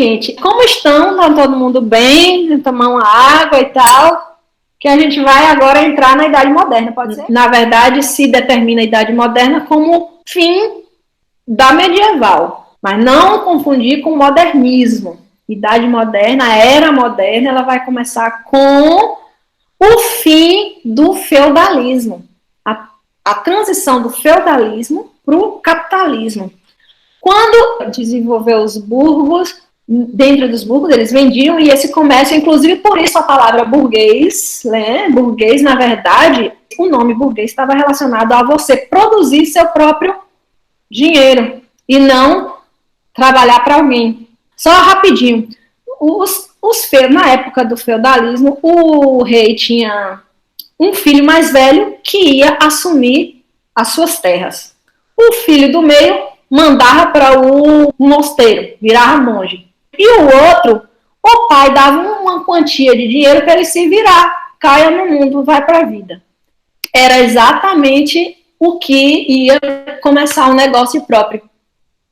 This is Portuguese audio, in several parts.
gente, como estão? Tá todo mundo bem? Tomar uma água e tal? Que a gente vai agora entrar na Idade Moderna, pode ser? Na verdade, se determina a Idade Moderna como fim da medieval, mas não confundir com o modernismo. Idade Moderna, a Era Moderna, ela vai começar com o fim do feudalismo, a transição do feudalismo para o capitalismo. Quando desenvolveu os burgos, dentro dos burgos eles vendiam, e esse comércio, inclusive por isso a palavra burguês, né? Burguês, na verdade, o nome burguês estava relacionado a você produzir seu próprio dinheiro e não trabalhar para alguém. Só rapidinho, na época do feudalismo, o rei tinha um filho mais velho que ia assumir as suas terras. O filho do meio mandava para o mosteiro, virava monge. E o outro, o pai dava uma quantia de dinheiro para ele se virar, caia no mundo, vai para a vida. Era exatamente o que ia começar um negócio próprio,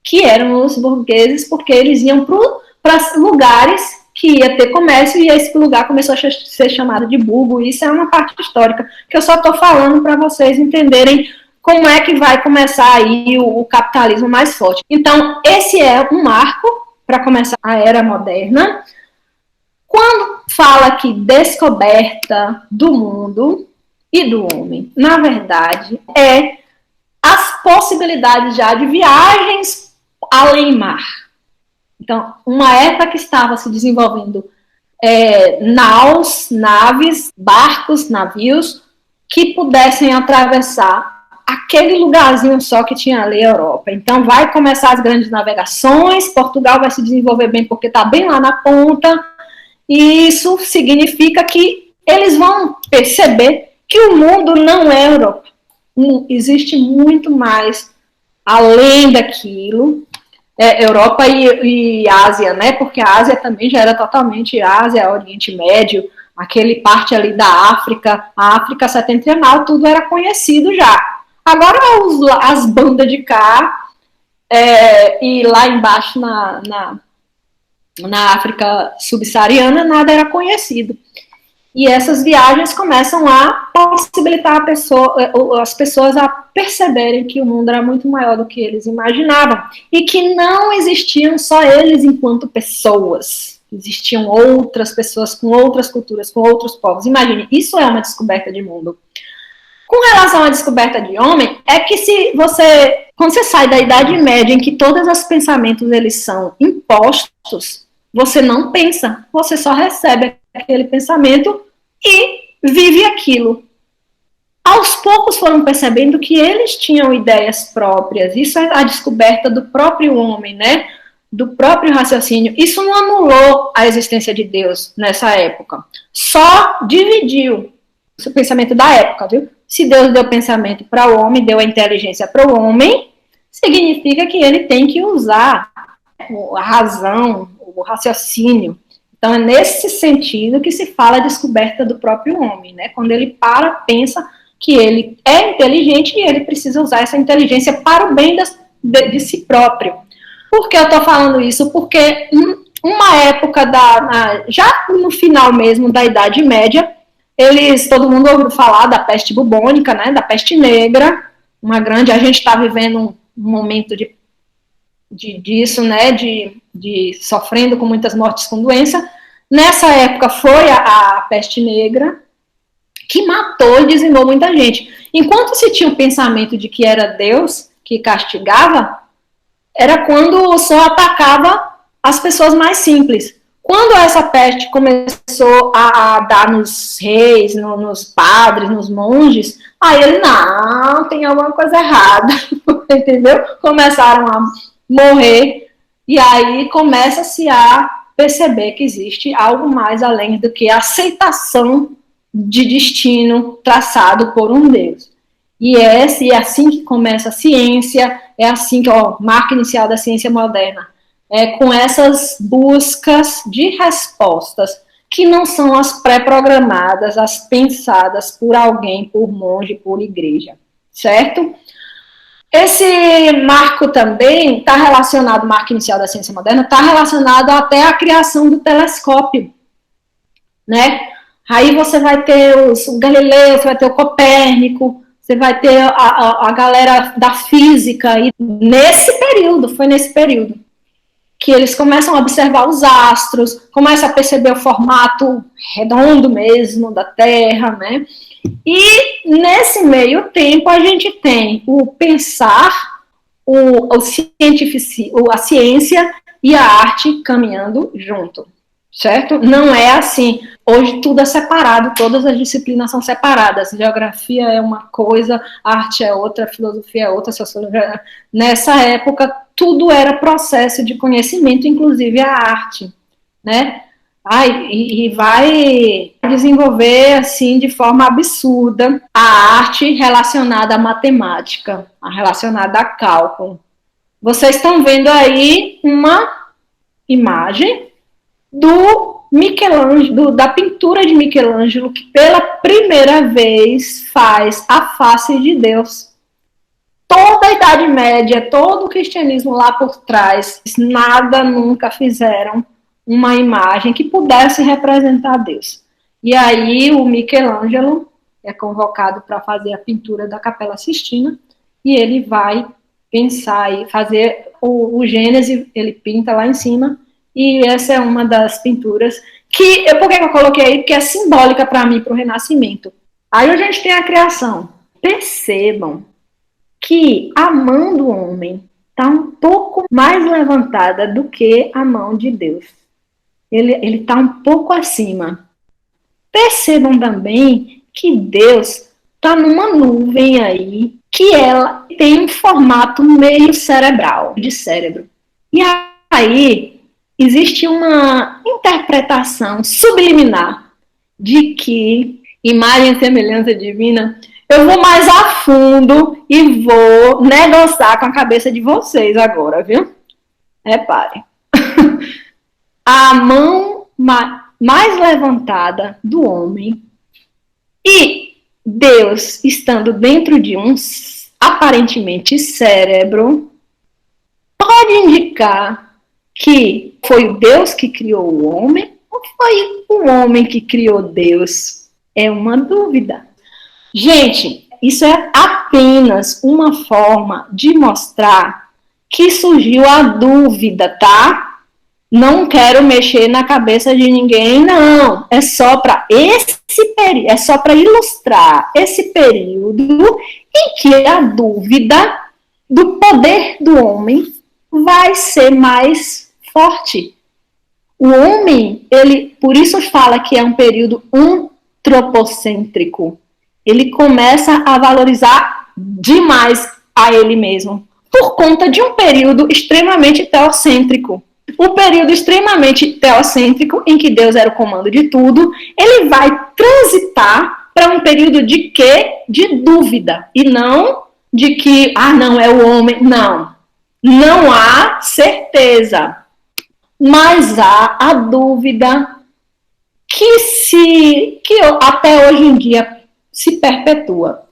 que eram os burgueses, porque eles iam para lugares que ia ter comércio, e esse lugar começou a ser chamado de burgo. Isso é uma parte histórica que eu só estou falando para vocês entenderem como é que vai começar aí o capitalismo mais forte. Então, esse é um marco para começar a Era Moderna. Quando fala que descoberta do mundo e do homem, na verdade, é as possibilidades já de viagens além mar. Então, uma época que estava se desenvolvendo naves, barcos, navios, que pudessem atravessar aquele lugarzinho só que tinha ali a Europa. Então, vai começar as grandes navegações, Portugal vai se desenvolver bem porque está bem lá na ponta, e isso significa que eles vão perceber que o mundo não é Europa. Existe muito mais além daquilo. Europa e Ásia, né? Porque a Ásia também já era totalmente Ásia, Oriente Médio, aquele parte ali da África, a África setentrional, tudo era conhecido já. Agora as bandas de cá e lá embaixo na África subsaariana nada era conhecido. E essas viagens começam a possibilitar as pessoas a perceberem que o mundo era muito maior do que eles imaginavam. E que não existiam só eles enquanto pessoas. Existiam outras pessoas com outras culturas, com outros povos. Imagine, isso é uma descoberta de mundo. Com relação à descoberta de homem, é que quando você sai da Idade Média, em que todos os pensamentos eles são impostos, você não pensa, você só recebe aquele pensamento e vive aquilo. Aos poucos foram percebendo que eles tinham ideias próprias. Isso é a descoberta do próprio homem, né? Do próprio raciocínio. Isso não anulou a existência de Deus nessa época. Só dividiu o pensamento da época, viu? Se Deus deu pensamento para o homem, deu a inteligência para o homem, significa que ele tem que usar a razão, o raciocínio. Então, é nesse sentido que se fala a descoberta do próprio homem, né? Quando ele pensa que ele é inteligente e ele precisa usar essa inteligência para o bem de si próprio. Por que eu estou falando isso? Porque uma época, já no final mesmo da Idade Média, todo mundo ouviu falar da peste bubônica, né? Da peste negra, a gente está vivendo um momento disso, né, de sofrendo com muitas mortes com doença. Nessa época foi a peste negra, que matou e dizimou muita gente. Enquanto se tinha o pensamento de que era Deus que castigava, era quando só atacava as pessoas mais simples. Quando essa peste começou a dar nos reis, nos padres, nos monges, aí ele, não, tem alguma coisa errada, entendeu? Começaram a morrer, e aí começa-se a perceber que existe algo mais além do que a aceitação de destino traçado por um Deus. E é assim que começa a ciência, é assim que o marco inicial da ciência moderna, com essas buscas de respostas que não são as pré-programadas, as pensadas por alguém, por monge, por igreja, certo? Esse marco também está relacionado, o marco inicial da ciência moderna, está relacionado até à criação do telescópio, né? Aí você vai ter o Galileu, você vai ter o Copérnico, você vai ter a galera da física, e foi nesse período, que eles começam a observar os astros, começam a perceber o formato redondo mesmo da Terra, né? E nesse meio tempo a gente tem o pensar, a ciência e a arte caminhando junto, certo? Não é assim. Hoje tudo é separado, todas as disciplinas são separadas. Geografia é uma coisa, arte é outra, filosofia é outra, sociologia. Nessa época, tudo era processo de conhecimento, inclusive a arte, né? E vai desenvolver, assim, de forma absurda, a arte relacionada à matemática, relacionada a cálculo. Vocês estão vendo aí uma imagem do Michelangelo, da pintura de Michelangelo, que pela primeira vez faz a face de Deus. Toda a Idade Média, todo o cristianismo lá por trás, nada nunca fizeram uma imagem que pudesse representar Deus. E aí o Michelangelo é convocado para fazer a pintura da Capela Sistina, e ele vai pensar e fazer o Gênesis, ele pinta lá em cima, e essa é uma das pinturas que, por que eu coloquei aí? Porque é simbólica para mim, para o Renascimento. Aí a gente tem a criação. Percebam que a mão do homem está um pouco mais levantada do que a mão de Deus. Ele está um pouco acima. Percebam também que Deus está numa nuvem aí, que ela tem um formato meio cerebral, de cérebro. E aí existe uma interpretação subliminar de que imagem e semelhança divina, eu vou mais a fundo e vou negociar com a cabeça de vocês agora, viu? Reparem. A mão mais levantada do homem e Deus estando dentro de um aparentemente cérebro pode indicar que foi Deus que criou o homem ou foi o homem que criou Deus? É uma dúvida. Gente, isso é apenas uma forma de mostrar que surgiu a dúvida, tá? Não quero mexer na cabeça de ninguém, não. É só para é só para ilustrar esse período em que a dúvida do poder do homem vai ser mais forte. O homem, por isso fala que é um período antropocêntrico. Ele começa a valorizar demais a ele mesmo, por conta de um período extremamente teocêntrico. O período extremamente teocêntrico, em que Deus era o comando de tudo, ele vai transitar para um período de quê? De dúvida. E não de que, não, é o homem. Não. Não há certeza. Mas há a dúvida que até hoje em dia se perpetua.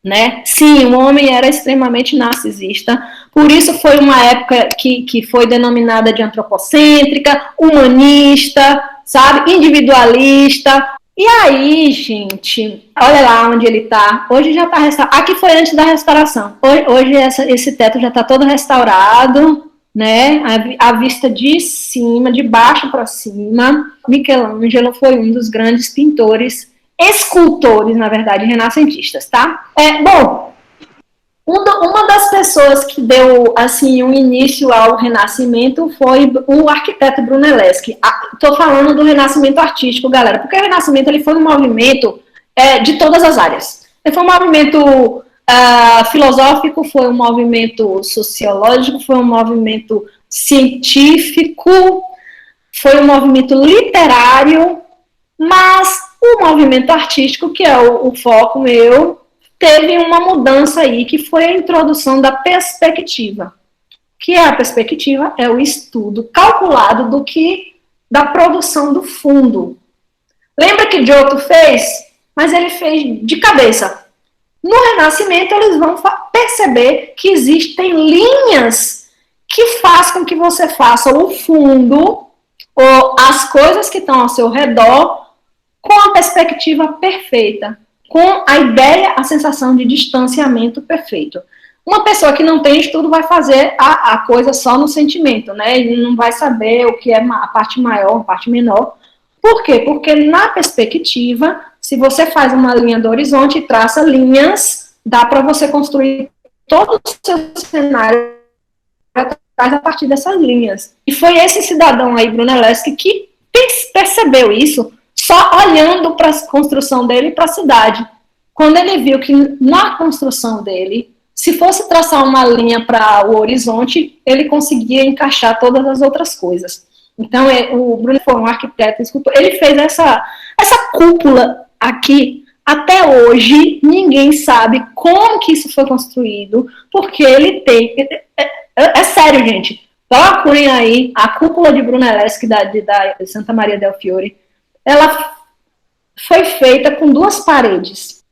Né? Sim, o homem era extremamente narcisista, por isso foi uma época que foi denominada de antropocêntrica, humanista, sabe, individualista. E aí, gente, olha lá onde ele está. Hoje já está restaurado. Aqui foi antes da restauração. Hoje esse teto já está todo restaurado, né? A vista de cima, de baixo para cima. Michelangelo foi um dos grandes pintores, escultores, na verdade, renascentistas, tá? Bom, uma das pessoas que deu, assim, um início ao Renascimento foi o arquiteto Brunelleschi. Estou falando do Renascimento artístico, galera, porque o Renascimento ele foi um movimento de todas as áreas. Ele foi um movimento filosófico, foi um movimento sociológico, foi um movimento científico, foi um movimento literário, mas o movimento artístico, que é o foco meu, teve uma mudança aí, que foi a introdução da perspectiva. Que é a perspectiva? É o estudo calculado da produção do fundo. Lembra que Giotto fez? Mas ele fez de cabeça. No Renascimento, eles vão perceber que existem linhas que fazem com que você faça o fundo ou as coisas que estão ao seu redor com a perspectiva perfeita, com a ideia, a sensação de distanciamento perfeito. Uma pessoa que não tem estudo vai fazer a coisa só no sentimento, né? E não vai saber o que é a parte maior, a parte menor. Por quê? Porque na perspectiva, se você faz uma linha do horizonte e traça linhas, dá para você construir todo o seu cenário a partir dessas linhas. E foi esse cidadão aí, Brunelleschi, que percebeu isso só olhando para a construção dele e para a cidade. Quando ele viu que na construção dele, se fosse traçar uma linha para o horizonte, ele conseguia encaixar todas as outras coisas. Então, o Bruno foi um arquiteto, escultor, ele fez essa cúpula aqui. Até hoje, ninguém sabe como que isso foi construído, porque ele tem... É sério, gente. Procurem aí a cúpula de Brunelleschi da Santa Maria del Fiore. Ela foi feita com 2 paredes.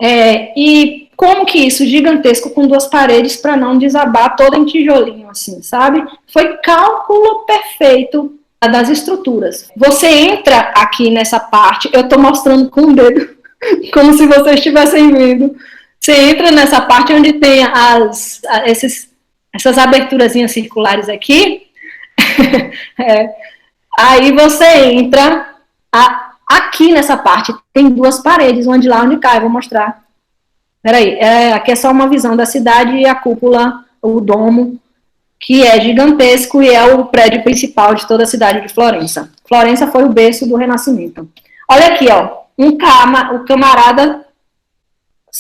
E como que isso? Gigantesco, com 2 paredes, para não desabar todo em tijolinho, assim, sabe? Foi cálculo perfeito das estruturas. Você entra aqui nessa parte, eu estou mostrando com o dedo, como se vocês estivessem vendo. Você entra nessa parte onde tem essas aberturazinhas circulares aqui. Aí você entra aqui nessa parte, tem 2 paredes, uma de lá e uma de cá, eu vou mostrar. Peraí, aqui é só uma visão da cidade e a cúpula, o domo, que é gigantesco e é o prédio principal de toda a cidade de Florença. Florença foi o berço do Renascimento. Olha aqui, ó, o camarada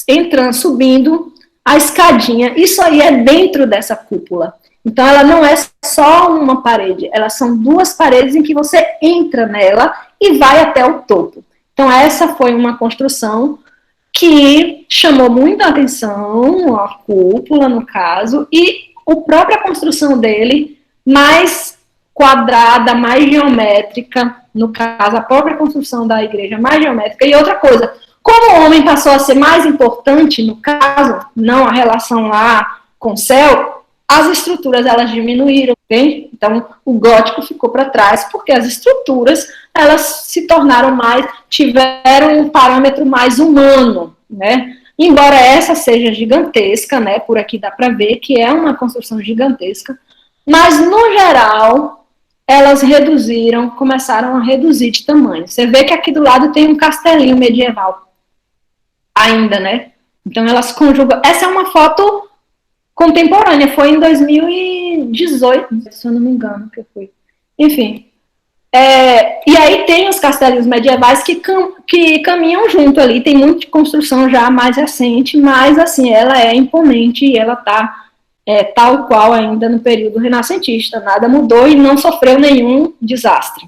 entrando, subindo a escadinha, isso aí é dentro dessa cúpula. Então, ela não é só uma parede, elas são 2 paredes em que você entra nela e vai até o topo. Então, essa foi uma construção que chamou muita atenção, a cúpula, no caso, e a própria construção dele, mais quadrada, mais geométrica, no caso, a própria construção da igreja mais geométrica. E outra coisa, como o homem passou a ser mais importante, no caso, não a relação lá com o céu, as estruturas, elas diminuíram, entende? Então, o gótico ficou para trás, porque as estruturas, elas se tornaram tiveram um parâmetro mais humano, né? Embora essa seja gigantesca, né? Por aqui dá para ver que é uma construção gigantesca, mas, no geral, elas começaram a reduzir de tamanho. Você vê que aqui do lado tem um castelinho medieval, ainda, né? Então, elas conjugam. Essa é uma foto contemporânea, foi em 2018, se eu não me engano, que foi. Enfim. E aí tem os castelos medievais que caminham junto ali, tem muita construção já mais recente, mas assim, ela é imponente e ela está tal qual ainda no período renascentista, nada mudou e não sofreu nenhum desastre.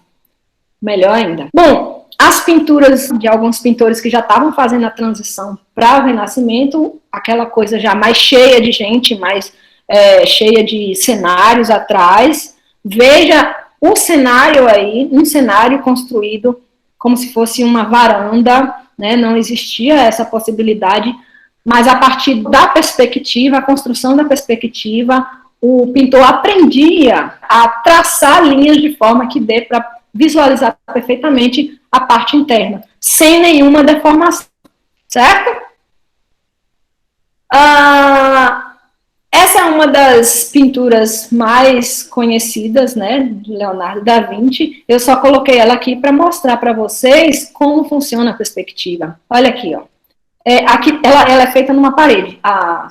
Melhor ainda. Bom, as pinturas de alguns pintores que já estavam fazendo a transição para o Renascimento, aquela coisa já mais cheia de gente, mais cheia de cenários atrás. Veja o cenário aí, um cenário construído como se fosse uma varanda, né? Não existia essa possibilidade, mas a partir da perspectiva, a construção da perspectiva, o pintor aprendia a traçar linhas de forma que dê para visualizar perfeitamente a parte interna, sem nenhuma deformação, certo? Essa é uma das pinturas mais conhecidas, né, de Leonardo da Vinci. Eu só coloquei ela aqui para mostrar para vocês como funciona a perspectiva. Olha aqui, ó. Aqui, ela é feita numa parede, a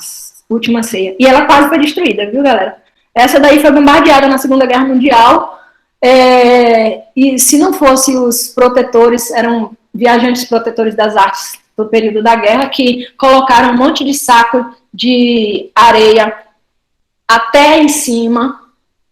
Última Ceia, e ela quase foi destruída, viu, galera? Essa daí foi bombardeada na Segunda Guerra Mundial, e se não fosse os protetores, eram viajantes protetores das artes do período da guerra, que colocaram um monte de saco de areia até em cima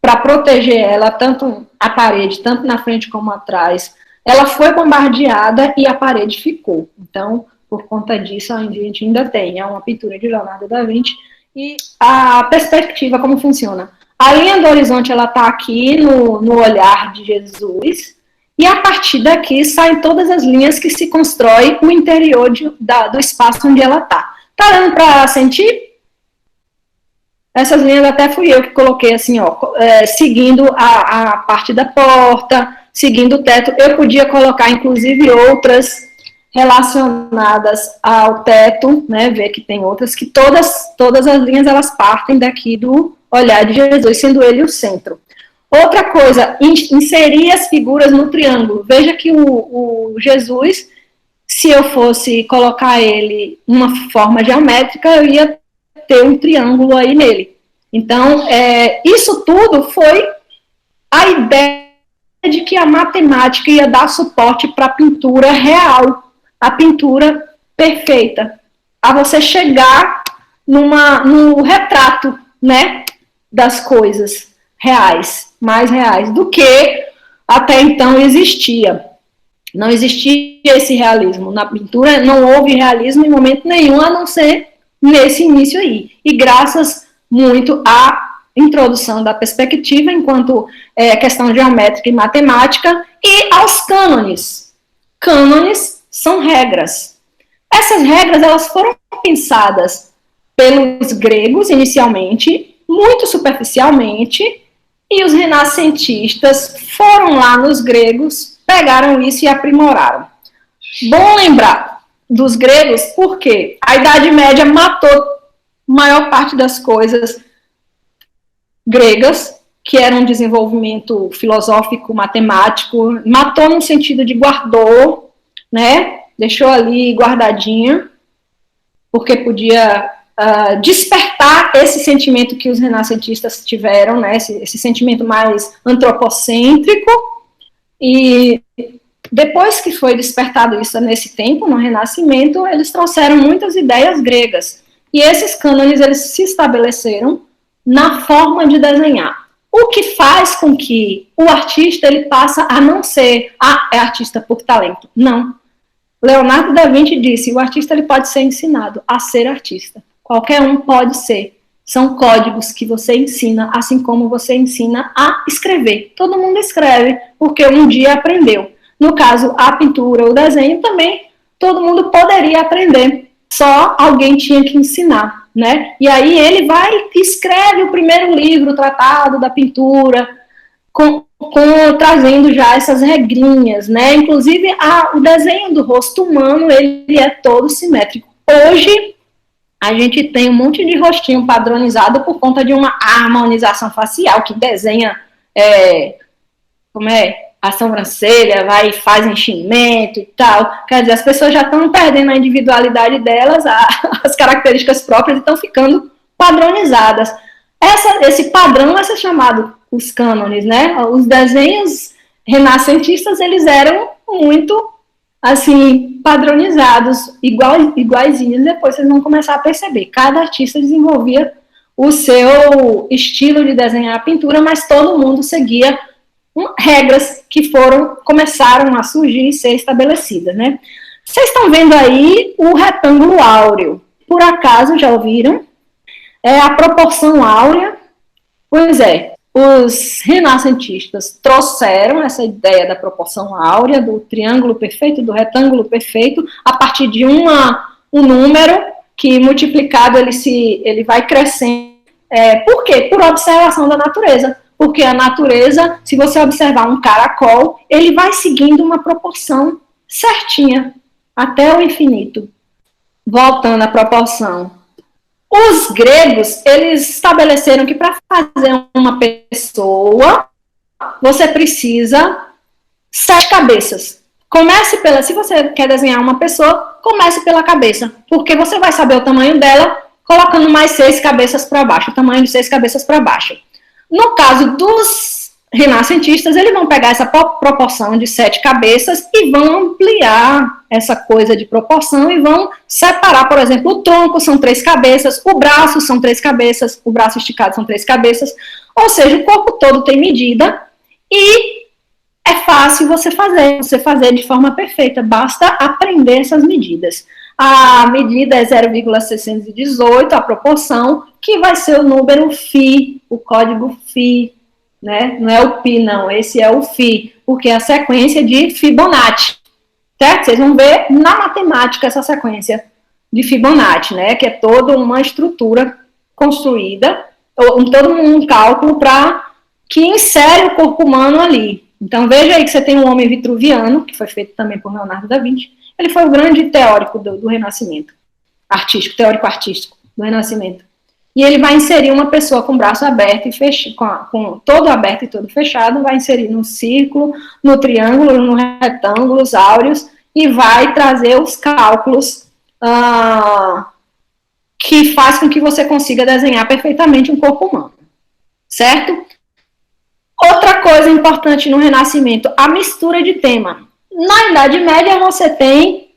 para proteger ela, tanto a parede, tanto na frente como atrás. Ela foi bombardeada e a parede ficou. Então, por conta disso, a gente ainda tem uma pintura de Leonardo da Vinci. E a perspectiva, como funciona? A linha do horizonte, ela está aqui no olhar de Jesus, e a partir daqui saem todas as linhas que se constrói o interior do espaço onde ela está. Tá dando para sentir? Essas linhas até fui eu que coloquei assim, ó, seguindo a parte da porta, seguindo o teto. Eu podia colocar, inclusive, outras relacionadas ao teto, né, ver que tem outras, que todas as linhas, elas partem daqui do olhar de Jesus, sendo ele o centro. Outra coisa, inserir as figuras no triângulo. Veja que o Jesus, se eu fosse colocar ele em uma forma geométrica, eu ia ter um triângulo aí nele. Então, isso tudo foi a ideia de que a matemática ia dar suporte para a pintura real, a pintura perfeita, a você chegar no retrato, né, das coisas reais, mais reais, do que até então existia. Não existia esse realismo. Na pintura não houve realismo em momento nenhum, a não ser nesse início aí. E graças muito à introdução da perspectiva enquanto questão geométrica e matemática e aos cânones. Cânones são regras. Essas regras, elas foram pensadas pelos gregos inicialmente, muito superficialmente, e os renascentistas foram lá nos gregos, pegaram isso e aprimoraram. Bom lembrar dos gregos, porque a Idade Média matou a maior parte das coisas gregas, que era um desenvolvimento filosófico, matemático, matou no sentido de guardou, né? Deixou ali guardadinha, porque podia despertar esse sentimento que os renascentistas tiveram, né? Esse sentimento mais antropocêntrico. E depois que foi despertado isso nesse tempo, no Renascimento, eles trouxeram muitas ideias gregas. E esses cânones, eles se estabeleceram na forma de desenhar. O que faz com que o artista, ele passa a não ser, é artista por talento. Não. Leonardo da Vinci disse, o artista, ele pode ser ensinado a ser artista. Qualquer um pode ser. São códigos que você ensina, assim como você ensina a escrever. Todo mundo escreve, porque um dia aprendeu. No caso, a pintura, o desenho também, todo mundo poderia aprender. Só alguém tinha que ensinar, né? E aí ele vai e escreve o primeiro livro, o Tratado da Pintura, trazendo já essas regrinhas, né? Inclusive, o desenho do rosto humano, ele é todo simétrico. Hoje, a gente tem um monte de rostinho padronizado por conta de uma harmonização facial, que desenha a sobrancelha, vai e faz enchimento e tal. Quer dizer, as pessoas já estão perdendo a individualidade delas, as características próprias, e estão ficando padronizadas. Esse padrão vai ser chamado os cânones, né? Os desenhos renascentistas, eles eram muito, assim, padronizados, iguaizinhos. Depois vocês vão começar a perceber. Cada artista desenvolvia o seu estilo de desenhar a pintura, mas todo mundo seguia regras que começaram a surgir e ser estabelecidas, né? Vocês estão vendo aí o retângulo áureo. Por acaso, já ouviram? A proporção áurea. Pois é, os renascentistas trouxeram essa ideia da proporção áurea, do triângulo perfeito, do retângulo perfeito, a partir de um número que, multiplicado, ele vai crescendo. Por quê? Por observação da natureza. Porque a natureza, se você observar um caracol, ele vai seguindo uma proporção certinha, até o infinito. Voltando à proporção. Os gregos, eles estabeleceram que para fazer uma pessoa, você precisa 7 cabeças. Se você quer desenhar uma pessoa, comece pela cabeça, porque você vai saber o tamanho dela colocando mais 6 cabeças para baixo, o tamanho de 6 cabeças para baixo. No caso dos renascentistas, eles vão pegar essa proporção de 7 cabeças e vão ampliar essa coisa de proporção e vão separar, por exemplo, o tronco são 3 cabeças, o braço são 3 cabeças, o braço esticado são 3 cabeças, ou seja, o corpo todo tem medida e é fácil você fazer de forma perfeita, basta aprender essas medidas. A medida é 0,618, a proporção, que vai ser o número φ, o código φ, né? Não é o pi, não, esse é o φ, porque é a sequência de Fibonacci, certo? Vocês vão ver na matemática essa sequência de Fibonacci, né? Que é toda uma estrutura construída todo um cálculo que insere o corpo humano ali. Então, veja aí que você tem um homem vitruviano, que foi feito também por Leonardo da Vinci. Ele foi o grande teórico do Renascimento, teórico artístico do Renascimento. E ele vai inserir uma pessoa com o braço aberto e com todo aberto e todo fechado, vai inserir no círculo, no triângulo, no retângulo, os áureos, e vai trazer os cálculos que faz com que você consiga desenhar perfeitamente um corpo humano, certo? Outra coisa importante no Renascimento, a mistura de tema. Na Idade Média você tem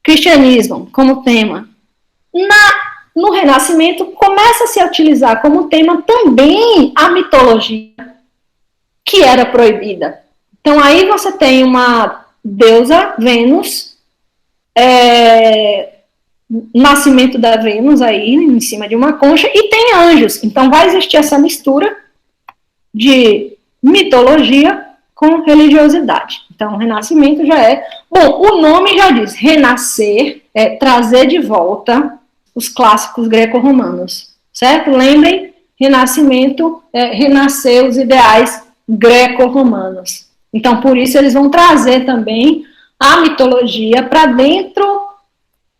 cristianismo como tema. No Renascimento começa a se utilizar como tema também a mitologia, que era proibida. Então aí você tem uma deusa, Vênus, nascimento da Vênus aí em cima de uma concha, e tem anjos. Então vai existir essa mistura de mitologia com religiosidade. Então, o Renascimento já é... Bom, o nome já diz, renascer é trazer de volta os clássicos greco-romanos, certo? Lembrem, Renascimento é renascer os ideais greco-romanos. Então, por isso, eles vão trazer também a mitologia para dentro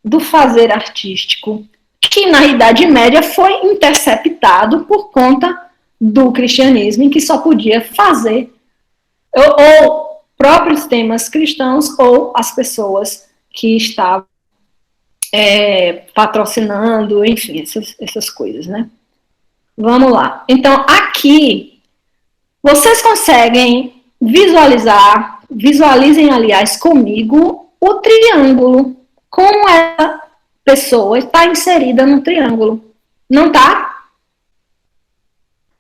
do fazer artístico, que na Idade Média foi interceptado por conta do cristianismo, em que só podia fazer ou próprios temas cristãos ou as pessoas que estavam patrocinando, enfim, essas coisas, né? Vamos lá. Então, aqui, vocês conseguem visualizem, aliás, comigo, o triângulo, como essa pessoa está inserida no triângulo. Não está?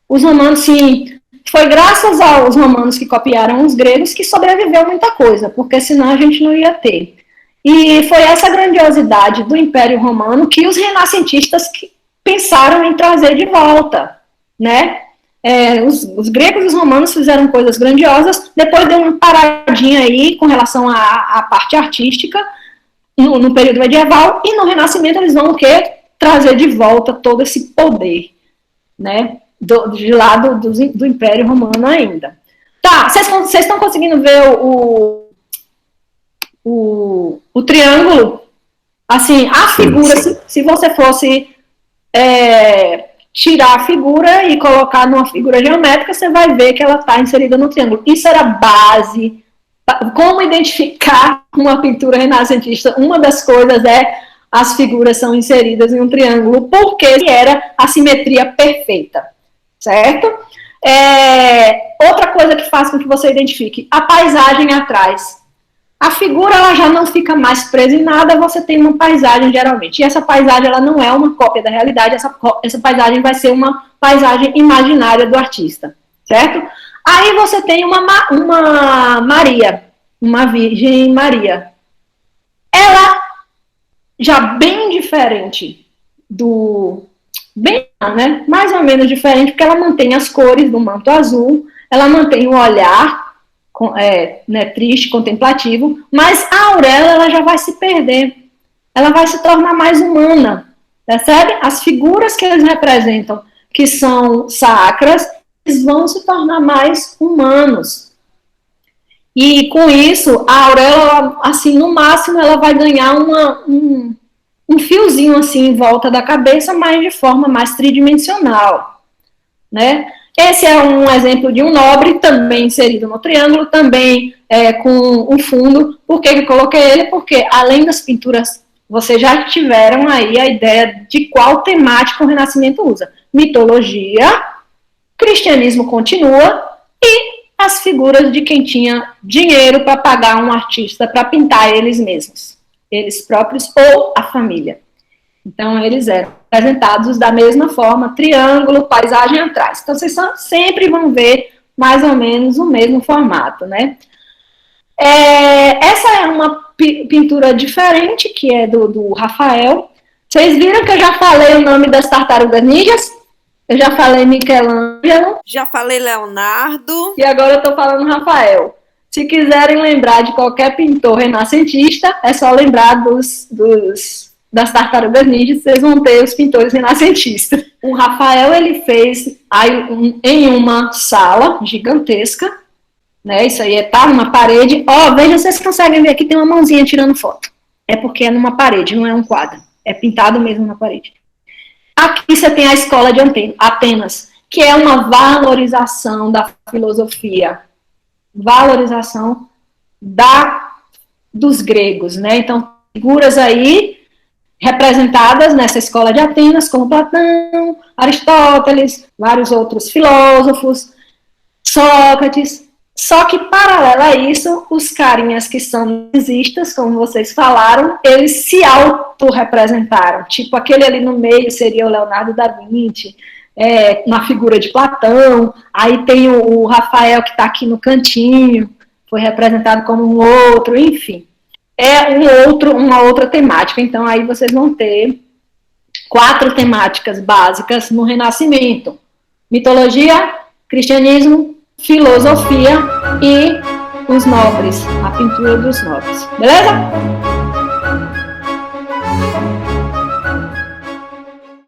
Os romanos, sim, foi graças aos romanos que copiaram os gregos que sobreviveu muita coisa, porque senão a gente não ia ter. E foi essa grandiosidade do Império Romano que os renascentistas pensaram em trazer de volta, né? Os gregos e os romanos fizeram coisas grandiosas, depois deu uma paradinha aí com relação à parte artística, no período medieval, e no Renascimento eles vão o quê? Trazer de volta todo esse poder, né? De lado do Império Romano ainda. Tá, vocês estão conseguindo ver o triângulo? Assim, a figura, se você fosse tirar a figura e colocar numa figura geométrica, você vai ver que ela está inserida no triângulo. Isso era base. Como identificar uma pintura renascentista? Uma das coisas as figuras são inseridas em um triângulo, porque era a simetria perfeita. Certo? Outra coisa que faz com que você identifique, a paisagem atrás. A figura ela já não fica mais presa em nada, você tem uma paisagem geralmente. E essa paisagem ela não é uma cópia da realidade, essa paisagem vai ser uma paisagem imaginária do artista. Certo? Aí você tem uma Maria, uma Virgem Maria. Ela já bem diferente né? Mais ou menos diferente, porque ela mantém as cores do manto azul, ela mantém o olhar né, triste, contemplativo, mas a auréola ela já vai se perder, ela vai se tornar mais humana, percebe? As figuras que eles representam, que são sacras, eles vão se tornar mais humanos. E com isso, a auréola, assim, no máximo, ela vai ganhar um fiozinho assim em volta da cabeça, mas de forma mais tridimensional, né? Esse é um exemplo de um nobre, também inserido no triângulo, também com um fundo. Por que eu coloquei ele? Porque, além das pinturas, vocês já tiveram aí a ideia de qual temática o Renascimento usa. Mitologia, cristianismo continua e as figuras de quem tinha dinheiro para pagar um artista para pintar eles mesmos. Eles próprios ou a família. Então, eles eram apresentados da mesma forma, triângulo, paisagem atrás. Então, vocês sempre vão ver mais ou menos o mesmo formato, né? Essa é uma pintura diferente, que é do Rafael. Vocês viram que eu já falei o nome das tartarugas ninjas? Eu já falei Michelangelo. Já falei Leonardo. E agora eu estou falando Rafael. Se quiserem lembrar de qualquer pintor renascentista, é só lembrar dos das Tartarugas Ninja, vocês vão ter os pintores renascentistas. O Rafael, ele fez em uma sala gigantesca, né? Isso aí tá numa parede. Veja se vocês conseguem ver aqui, tem uma mãozinha tirando foto. É porque é numa parede, não é um quadro. É pintado mesmo na parede. Aqui você tem a escola de Atenas, que é uma valorização da filosofia, valorização dos gregos, né? Então, figuras aí representadas nessa escola de Atenas, como Platão, Aristóteles, vários outros filósofos, Sócrates. Só que, paralelo a isso, os carinhas que são nazistas, como vocês falaram, eles se autorrepresentaram. Tipo, aquele ali no meio seria o Leonardo da Vinci, na figura de Platão. Aí tem o Rafael, que está aqui no cantinho, foi representado como um outro, enfim. É uma outra temática. Então, aí vocês vão ter 4 temáticas básicas no Renascimento: mitologia, cristianismo, filosofia e os nobres, a pintura dos nobres. Beleza?